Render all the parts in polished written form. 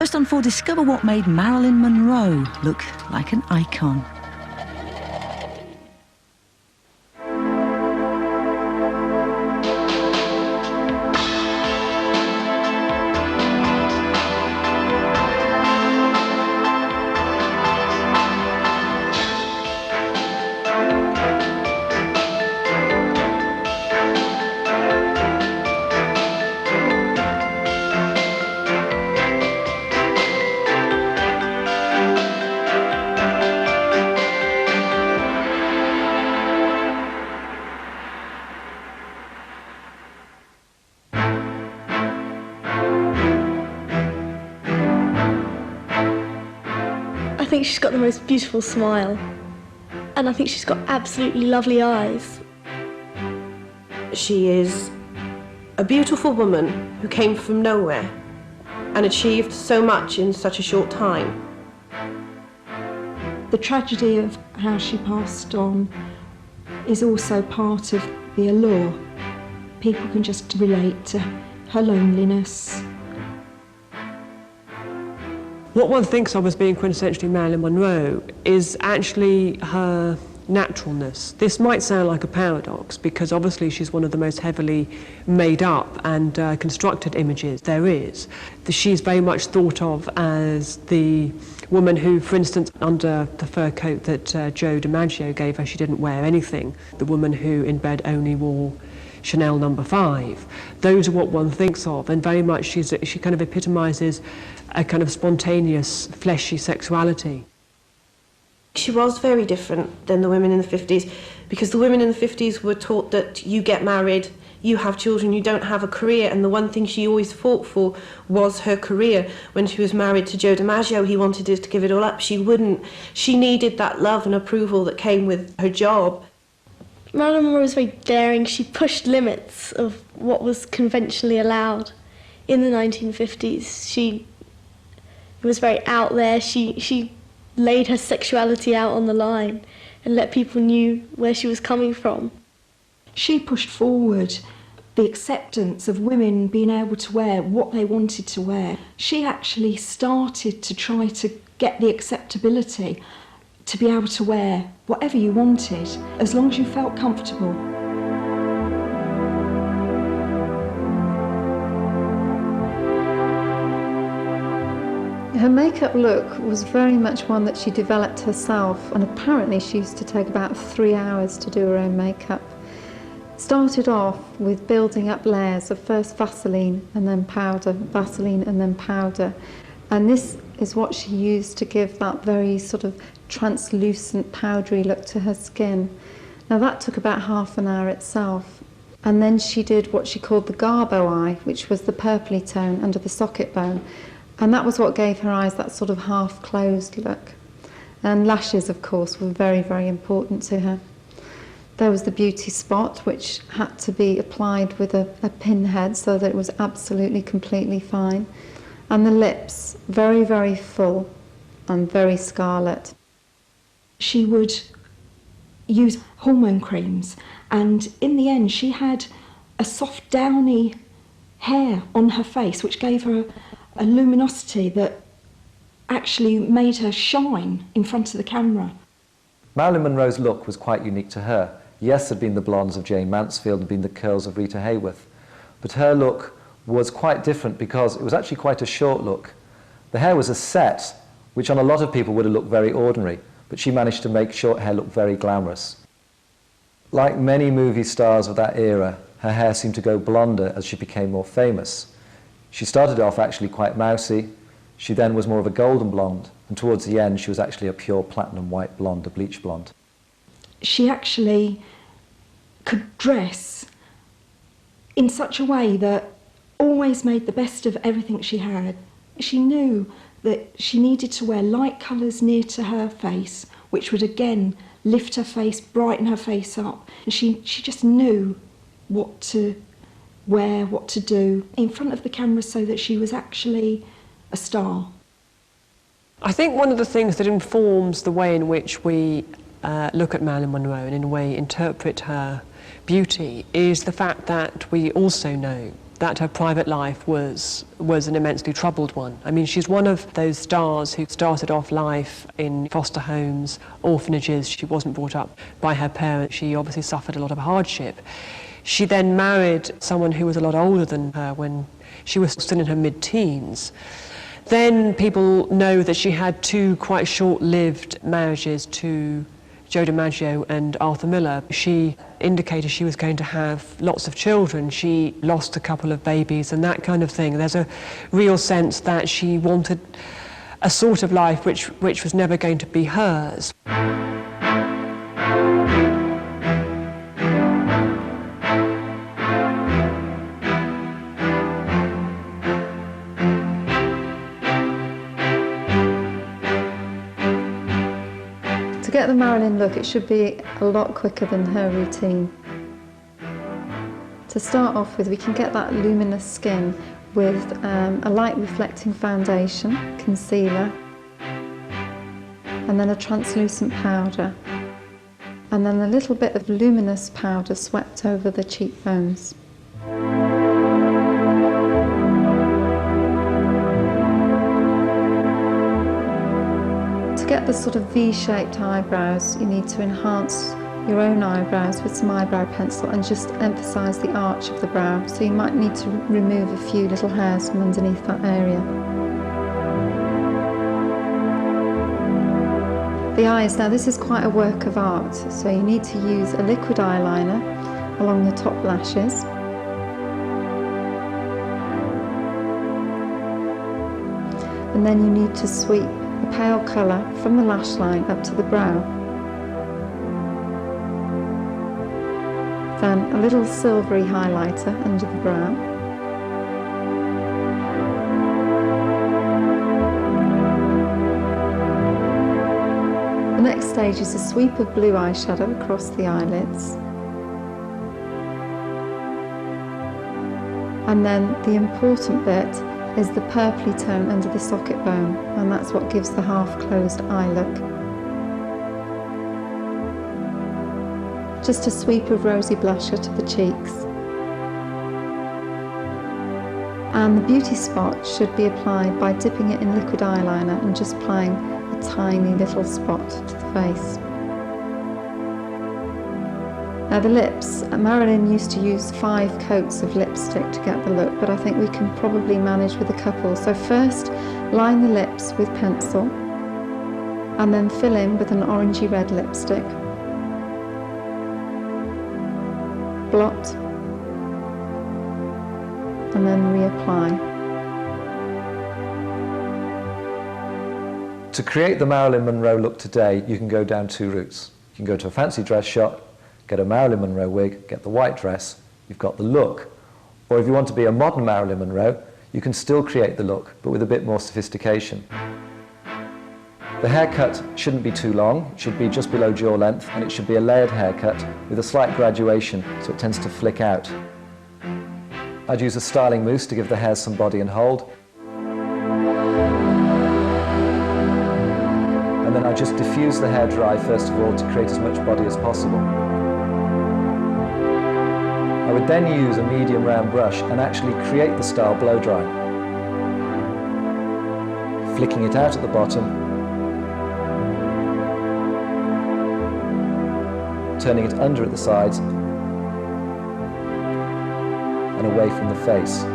First on 4, discover what made Marilyn Monroe look like an icon. I think she's got the most beautiful smile, and I think she's got absolutely lovely eyes. She is a beautiful woman who came from nowhere and achieved so much in such a short time. The tragedy of how she passed on is also part of the allure. People can just relate to her loneliness. What one thinks of as being quintessentially Marilyn Monroe is actually her naturalness. This might sound like a paradox because obviously she's one of the most heavily made up and constructed images there is. She's very much thought of as the woman who, for instance, under the fur coat that Joe DiMaggio gave her, she didn't wear anything. The woman who in bed only wore Chanel No. 5. Those are what one thinks of, and very much she kind of epitomises a kind of spontaneous, fleshy sexuality. She was very different than the women in the 50s, because the women in the 50s were taught that you get married, you have children, you don't have a career, and the one thing she always fought for was her career. When she was married to Joe DiMaggio, he wanted her to give it all up. She wouldn't. She needed that love and approval that came with her job. Marilyn Monroe was very daring. She pushed limits of what was conventionally allowed in the 1950s. She was very out there. She laid her sexuality out on the line and let people know where she was coming from. She pushed forward the acceptance of women being able to wear what they wanted to wear. She actually started to try to get the acceptability to be able to wear whatever you wanted, as long as you felt comfortable. Her makeup look was very much one that she developed herself, and apparently she used to take about 3 hours to do her own makeup. Started off with building up layers of first Vaseline and then powder, Vaseline and then powder. And this is what she used to give that very sort of translucent, powdery look to her skin. Now that took about half an hour itself. And then she did what she called the Garbo eye, which was the purpley tone under the socket bone. And that was what gave her eyes that sort of half-closed look. And lashes, of course, were very, very important to her. There was the beauty spot, which had to be applied with a pinhead so that it was absolutely, completely fine. And the lips, very, very full and very scarlet. She would use hormone creams, and in the end she had a soft, downy hair on her face, which gave her a luminosity that actually made her shine in front of the camera. Marilyn Monroe's look was quite unique to her. Yes, there had been the blondes of Jane Mansfield and been the curls of Rita Hayworth, but her look was quite different because it was actually quite a short look. The hair was a set, which on a lot of people would have looked very ordinary, but she managed to make short hair look very glamorous. Like many movie stars of that era, her hair seemed to go blonder as she became more famous. She started off actually quite mousy. She then was more of a golden blonde, and towards the end she was actually a pure platinum white blonde, a bleach blonde. She actually could dress in such a way that always made the best of everything she had. She knew that she needed to wear light colours near to her face, which would again lift her face, brighten her face up. And she just knew what to wear, what to do in front of the camera so that she was actually a star. I think one of the things that informs the way in which we look at Marilyn Monroe and in a way interpret her beauty is the fact that we also know that her private life was an immensely troubled one. I mean, she's one of those stars who started off life in foster homes, orphanages. She wasn't brought up by her parents. She obviously suffered a lot of hardship. She then married someone who was a lot older than her when she was still in her mid-teens. Then people know that she had two quite short-lived marriages to Joe DiMaggio and Arthur Miller. She indicated she was going to have lots of children. She lost a couple of babies and that kind of thing. There's a real sense that she wanted a sort of life which was never going to be hers. To get the Marilyn look, it should be a lot quicker than her routine. To start off with, we can get that luminous skin with a light reflecting foundation, concealer, and then a translucent powder, and then a little bit of luminous powder swept over the cheekbones. To get the sort of V-shaped eyebrows, you need to enhance your own eyebrows with some eyebrow pencil and just emphasise the arch of the brow. So you might need to remove a few little hairs from underneath that area. The eyes, now this is quite a work of art, so you need to use a liquid eyeliner along the top lashes. And then you need to sweep a pale colour from the lash line up to the brow. Then a little silvery highlighter under the brow. The next stage is a sweep of blue eyeshadow across the eyelids. And then the important bit is the purpley tone under the socket bone, and that's what gives the half-closed eye look. Just a sweep of rosy blusher to the cheeks. And the beauty spot should be applied by dipping it in liquid eyeliner and just applying a tiny little spot to the face. Now the lips, Marilyn used to use 5 coats of lipstick to get the look, but I think we can probably manage with a couple. So first, line the lips with pencil, and then fill in with an orangey red lipstick. Blot, and then reapply. To create the Marilyn Monroe look today, you can go down 2 routes. You can go to a fancy dress shop, get a Marilyn Monroe wig, get the white dress, you've got the look. Or if you want to be a modern Marilyn Monroe, you can still create the look, but with a bit more sophistication. The haircut shouldn't be too long, it should be just below jaw length, and it should be a layered haircut with a slight graduation, so it tends to flick out. I'd use a styling mousse to give the hair some body and hold. And then I just diffuse the hair dry first of all to create as much body as possible. I would then use a medium round brush and actually create the style blow dry. Flicking it out at the bottom, turning it under at the sides and away from the face.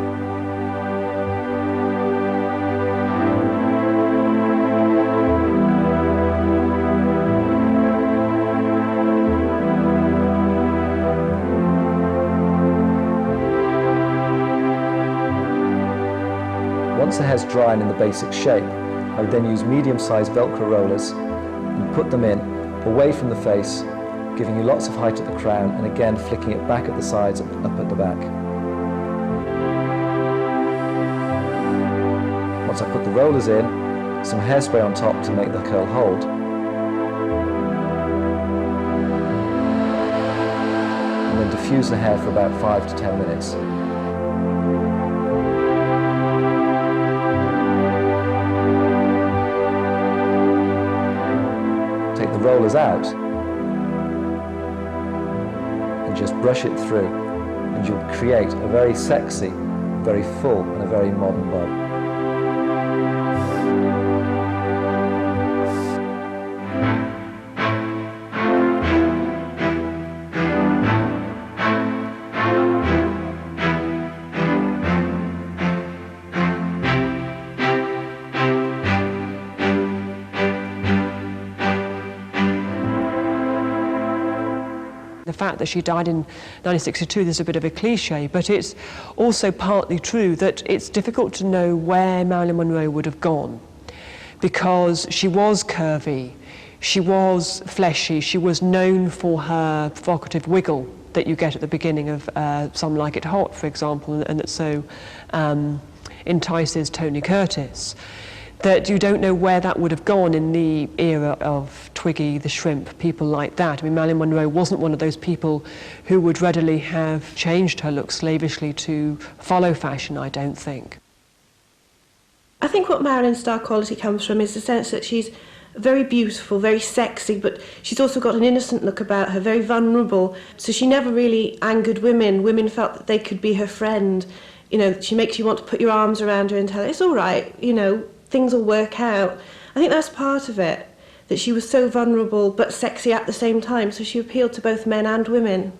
Once the hair's dry and in the basic shape, I would then use medium-sized Velcro rollers and put them in, away from the face, giving you lots of height at the crown and again flicking it back at the sides, up at the back. Once I put the rollers in, some hairspray on top to make the curl hold. And then diffuse the hair for about 5 to 10 minutes. Take the rollers out and just brush it through, and you'll create a very sexy very full and a very modern bob. The fact that she died in 1962, there's a bit of a cliche, but it's also partly true that it's difficult to know where Marilyn Monroe would have gone, because she was curvy, she was fleshy, she was known for her provocative wiggle that you get at the beginning of Some Like It Hot, for example, and that so entices Tony Curtis. That you don't know where that would have gone in the era of Twiggy, the Shrimp, people like that. I mean, Marilyn Monroe wasn't one of those people who would readily have changed her look slavishly to follow fashion, I don't think. I think what Marilyn's star quality comes from is the sense that she's very beautiful, very sexy, but she's also got an innocent look about her, very vulnerable. So she never really angered women. Women felt that they could be her friend. You know, she makes you want to put your arms around her and tell her, it's all right, you know, things will work out. I think that's part of it, that she was so vulnerable but sexy at the same time, so she appealed to both men and women.